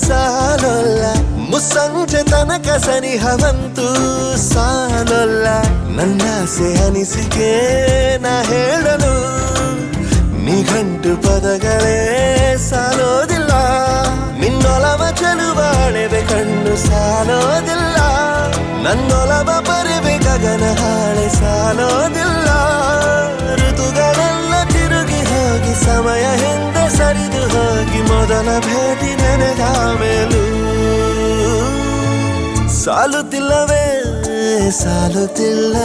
ಸಾಲೋಲ್ಲ ಮುಸ್ಸಂಜೆ ತನಕ ಸನಿಹವಂತೂ ಸಾಲೋಲ್ಲ ನನ್ನಾಸೆ ಅನಿಸಿಕೆ ನಾ ಹೇಳಲು ನಿಘಂಟು ಪದಗಳೇ ಸಾಲೋದಿಲ್ಲ ನಿನ್ನೊಲವ ಚೆಲುವಾಳೆವೆ ಕಣ್ಣು ಸಾಲೋದಿಲ್ಲ ನನ್ನೊಲವ ಬರೆವೆ ಗಗನ ಹಾಳೆ ಸಾಲೋದಿಲ್ಲ ಋತುಗಳೆಲ್ಲ ತಿರುಗಿ ಹೋಗಿ ಸಮಯ ಹಿಂದೆ ಸರಿದು ಹೋಗಿ ಮೊದಲ ಭೇಟಿ ನೆನೆದ ಮೇಲೂ ಸಾಲುತ್ತಿಲ್ಲವೇ ಸಾಲುತ್ತಿಲ್ಲ